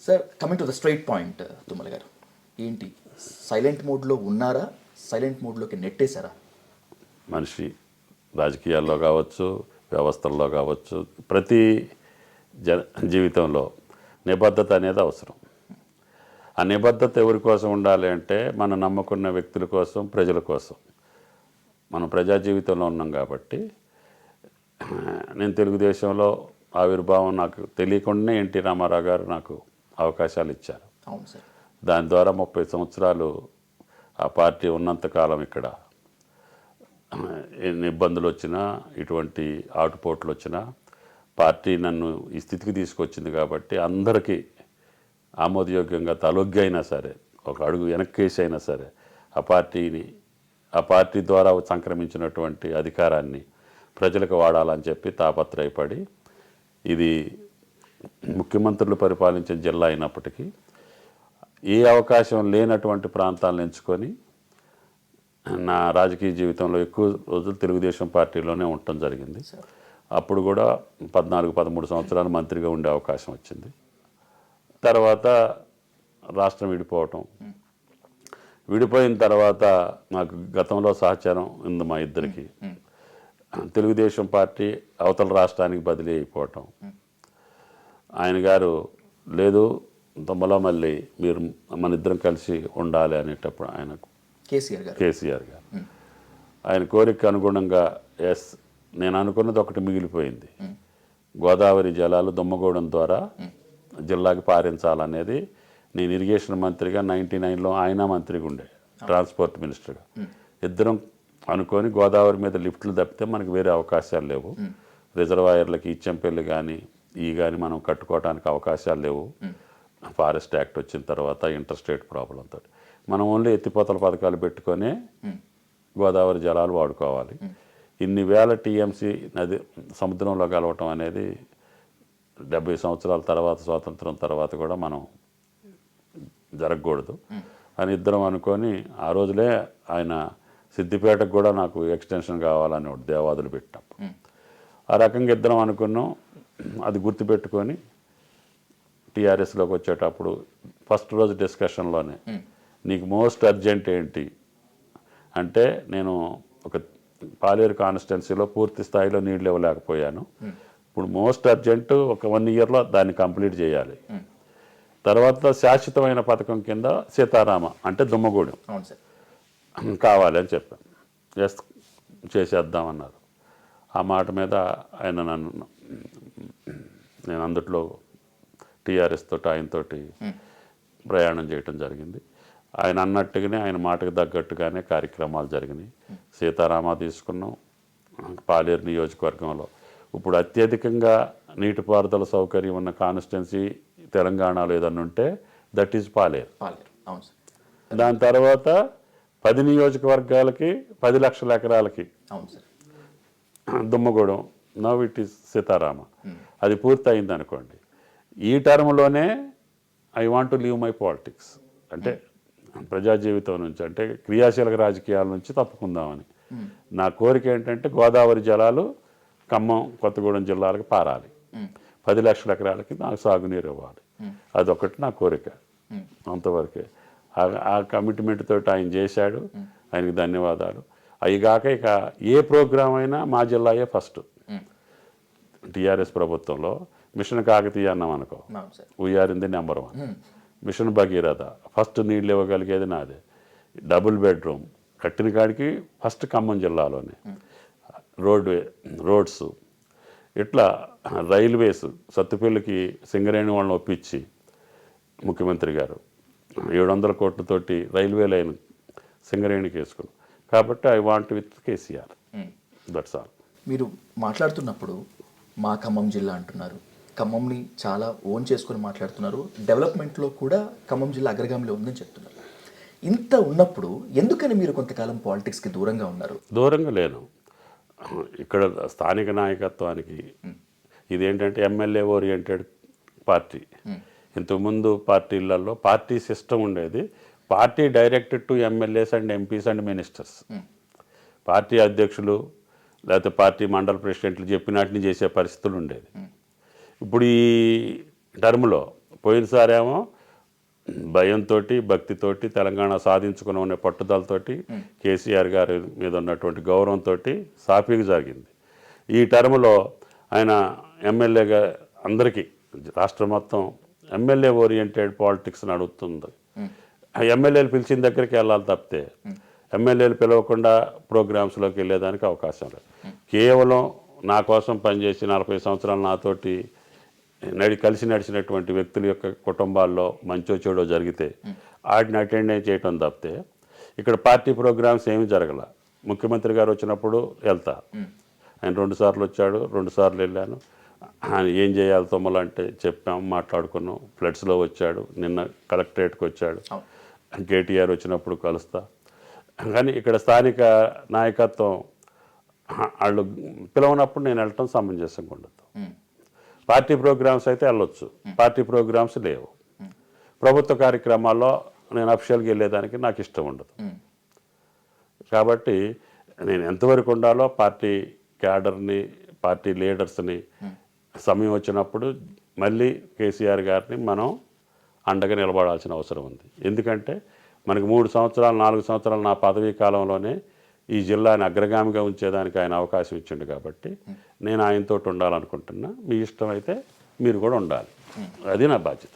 Sir, coming to the straight point, Tummala గారు ఏంటి silent మోడ్లో ఉన్నారా, సైలెంట్ మోడ్లోకి నెట్టేశారా? మనిషి రాజకీయాల్లో కావచ్చు, వ్యవస్థల్లో కావచ్చు, ప్రతి జీవితంలో నిబద్ధత అనేది అవసరం. ఆ నిబద్ధత ఎవరి కోసం ఉండాలి అంటే మనం నమ్ముకున్న వ్యక్తుల కోసం, ప్రజల కోసం. మనం ప్రజా జీవితంలో ఉన్నాం కాబట్టి. నేను తెలుగుదేశంలో ఆవిర్భావం నాకు తెలియకుండానే ఎన్టీ రామారావు గారు నాకు అవకాశాలు ఇచ్చారు. అవును సార్. దాని ద్వారా 30 సంవత్సరాలు ఆ పార్టీ ఉన్నంతకాలం ఇక్కడ ఎన్ని ఇబ్బందులు వచ్చినా, ఇటువంటి ఆటుపోట్లు వచ్చినా పార్టీ నన్ను ఈ స్థితికి తీసుకొచ్చింది కాబట్టి అందరికీ ఆమోదయోగ్యంగా తలొగ్గి అయినా సరే, ఒక అడుగు వెనక్కేసి అయినా సరే ఆ పార్టీ ద్వారా సంక్రమించినటువంటి అధికారాన్ని ప్రజలకు వాడాలని చెప్పి తాపత్రయపడి, ఇది ముఖ్యమంత్రులు పరిపాలించిన జిల్లా అయినప్పటికీ ఏ అవకాశం లేనటువంటి ప్రాంతాలను ఎంచుకొని నా రాజకీయ జీవితంలో ఎక్కువ రోజులు తెలుగుదేశం పార్టీలోనే ఉండటం జరిగింది. అప్పుడు కూడా 14-13 సంవత్సరాలు మంత్రిగా ఉండే అవకాశం వచ్చింది. తర్వాత రాష్ట్రం విడిపోయిన తర్వాత నాకు గతంలో సహచారం ఉంది మా ఇద్దరికి. తెలుగుదేశం పార్టీ అవతల రాష్ట్రానికి బదిలీ అయిపోవటం, ఆయన గారు లేదు తుమ్మల మళ్ళీ మీరు మన ఇద్దరం కలిసి ఉండాలి అనేటప్పుడు ఆయనకు కేసీఆర్ గారు ఆయన కోరిక అనుగుణంగా నేను అనుకున్నది ఒకటి మిగిలిపోయింది. గోదావరి జలాలు దుమ్మగూడెం ద్వారా జిల్లాకి పారించాలనేది. నేను ఇరిగేషన్ మంత్రిగా 99లో ఆయన మంత్రిగా ఉండే, ట్రాన్స్పోర్ట్ మినిస్టర్గా. ఇద్దరం అనుకొని గోదావరి మీద లిఫ్ట్లు తప్పితే మనకు వేరే అవకాశాలు లేవు. రిజర్వాయర్లకి ఇచ్చంపల్లి కానీ మనం కట్టుకోవడానికి అవకాశాలు లేవు. ఫారెస్ట్ యాక్ట్ వచ్చిన తర్వాత ఇంటర్ స్టేట్ ప్రాబ్లంతో మనం ఓన్లీ ఎత్తిపోతల పథకాలు పెట్టుకొని గోదావరి జలాలు వాడుకోవాలి. ఇన్ని వేల టీఎంసీ నది సముద్రంలో కలవటం అనేది 70 సంవత్సరాల తర్వాత, స్వాతంత్రం తర్వాత కూడా మనం జరగకూడదు అని ఇద్దరం అనుకొని ఆ రోజులే ఆయన సిద్దిపేటకు కూడా నాకు ఎక్స్టెన్షన్ కావాలని దేవాదులు పెట్టినప్పుడు ఆ రకంగా ఇద్దరం అనుకున్నాం. అది గుర్తుపెట్టుకొని టీఆర్ఎస్లోకి వచ్చేటప్పుడు ఫస్ట్ రోజు డిస్కషన్లోనే నీకు మోస్ట్ అర్జెంట్ ఏంటి అంటే, నేను ఒక పాలేరు కాన్స్టిట్యున్సీలో పూర్తి స్థాయిలో నీళ్ళు ఇవ్వలేకపోయాను. ఇప్పుడు మోస్ట్ అర్జెంట్ ఒక 1 ఇయర్లో దాన్ని కంప్లీట్ చేయాలి. తర్వాత శాశ్వతమైన పథకం కింద సీతారామ అంటే దుమ్మగూడెం కావాలి అని చెప్పాను. చేసేద్దామన్నారు. ఆ మాట మీద ఆయన నేను అందుట్లో టీఆర్ఎస్ తోటి ఆయనతోటి ప్రయాణం చేయటం జరిగింది. ఆయన అన్నట్టుగానే, ఆయన మాటకు తగ్గట్టుగానే కార్యక్రమాలు జరిగినాయి. సీతారామ తీసుకున్నాం. పాలేరు నియోజకవర్గంలో ఇప్పుడు అత్యధికంగా నీటిపారుదల సౌకర్యం ఉన్న కాన్స్టిట్యున్సీ తెలంగాణలో ఏదన్నా ఉంటే దట్ ఈజ్ పాలేరు. దాని తర్వాత 10 నియోజకవర్గాలకి 10 లక్షల ఎకరాలకి Dummugudem, now it is Sitarama. అది పూర్తి అయింది అనుకోండి. ఈ టర్మ్లోనే I want to leave my politics అంటే ప్రజా జీవితం నుంచి, అంటే క్రియాశీలక రాజకీయాల నుంచి తప్పుకుందామని. నా కోరిక ఏంటంటే గోదావరి జలాలు ఖమ్మం, కొత్తగూడెం జిల్లాలకు పారాలి. 10 లక్షల ఎకరాలకి నాకు సాగునీరు ఇవ్వాలి. అదొకటి నా కోరిక. అంతవరకే. ఆ కమిట్మెంట్ తోటి ఆయన చేశాడు. ఆయనకి ధన్యవాదాలు. అవిగాక ఇక ఏ ప్రోగ్రాం అయినా మా జిల్లాయే ఫస్ట్. టీఆర్ఎస్ ప్రభుత్వంలో మిషన్ కాకతీయ అన్నాం అనుకో, we are in the number 1. Mission Bhagiratha first నీళ్ళు ఇవ్వగలిగేది నాదే. డబుల్ బెడ్రూమ్ కట్టిన కాడికి ఫస్ట్ ఖమ్మం జిల్లాలోనే. రోడ్స్ ఇట్లా రైల్వేస్ సత్తుపల్లికి సింగరేణి వాళ్ళని ఒప్పించి ముఖ్యమంత్రి గారు 700 కోట్లతోటి రైల్వే లైన్ సింగరేణికి వేసుకున్నాం. కాబట్టి I want with KCR. That's all. మీరు మాట్లాడుతున్నప్పుడు మా ఖమ్మం జిల్లా అంటున్నారు, ఖమ్మంని చాలా ఓన్ చేసుకొని మాట్లాడుతున్నారు. డెవలప్మెంట్లో కూడా ఖమ్మం జిల్లా అగ్రగామిలో ఉందని చెప్తున్నారు. ఇంత ఉన్నప్పుడు ఎందుకని మీరు కొంతకాలం పాలిటిక్స్కి దూరంగా ఉన్నారు? దూరంగా లేను. ఇక్కడ స్థానిక నాయకత్వానికి ఇదేంటంటే ఎమ్మెల్యే ఓరియంటెడ్ పార్టీ. ఇంతకుముందు పార్టీలలో పార్టీ సిస్టమ్ ఉండేది. Party directed to MLAs and MPs and ministers. Party అధ్యక్షులు లేకపోతే పార్టీ మండల ప్రెసిడెంట్లు చెప్పినట్టుని చేసే పరిస్థితులు ఉండేది. ఇప్పుడు ఈ టర్మ్లో పోయినసారేమో భయంతో భక్తితోటి తెలంగాణ సాధించుకుని ఉన్న పట్టుదలతోటి కేసీఆర్ గారి మీద ఉన్నటువంటి గౌరవంతో సాఫీగా జరిగింది. ఈ టర్మ్లో ఆయన ఎమ్మెల్యేగా అందరికీ రాష్ట్రం మొత్తం ఎమ్మెల్యే ఓరియంటెడ్ పాలిటిక్స్ నడుస్తుంది. ఆ ఎమ్మెల్యేలు పిలిచిన దగ్గరికి వెళ్ళాలి తప్పితే ఎమ్మెల్యేలు పిలవకుండా ప్రోగ్రామ్స్లోకి వెళ్ళేదానికి అవకాశం లేదు. కేవలం నా కోసం పనిచేసి 40 సంవత్సరాలు నాతోటి కలిసి నడిచినటువంటి వ్యక్తుల యొక్క కుటుంబాల్లో మంచో చెడో జరిగితే వాటిని అటెండ్ చేయటం తప్పితే ఇక్కడ పార్టీ ప్రోగ్రామ్స్ ఏమీ జరగల. ముఖ్యమంత్రి గారు వచ్చినప్పుడు వెళ్తా, ఆయన 2 సార్లు వచ్చాడు, 2 సార్లు వెళ్ళాను. ఆయన ఏం చేయాలి తొమ్మలంటే చెప్పాము, మాట్లాడుకున్నాం. ఫ్లడ్స్లో వచ్చాడు, నిన్న కలెక్టరేట్కి వచ్చాడు, కేటీఆర్ వచ్చినప్పుడు కలుస్తా. కానీ ఇక్కడ స్థానిక నాయకత్వం వాళ్ళు పిలవనప్పుడు నేను వెళ్ళటం సమంజసంగా ఉండదు. పార్టీ ప్రోగ్రామ్స్ అయితే వెళ్ళొచ్చు, పార్టీ ప్రోగ్రామ్స్ లేవు. ప్రభుత్వ కార్యక్రమాల్లో నేను అఫిషియల్గా వెళ్ళేదానికి నాకు ఇష్టం ఉండదు. కాబట్టి నేను ఎంతవరకు ఉండాలో పార్టీ క్యాడర్ని, పార్టీ లీడర్స్ని సమయం వచ్చినప్పుడు మళ్ళీ కేసీఆర్ గారిని మనం అండగా నిలబడాల్సిన అవసరం ఉంది. ఎందుకంటే మనకు 3 సంవత్సరాలు 4 సంవత్సరాలు నా పదవీ కాలంలోనే ఈ జిల్లాని అగ్రగామిగా ఉంచేదానికి ఆయన అవకాశం ఇచ్చిండు. కాబట్టి నేను ఆయనతో ఉండాలనుకుంటున్నా. మీ ఇష్టం అయితే మీరు కూడా ఉండాలి, అది నా బాధ్యత.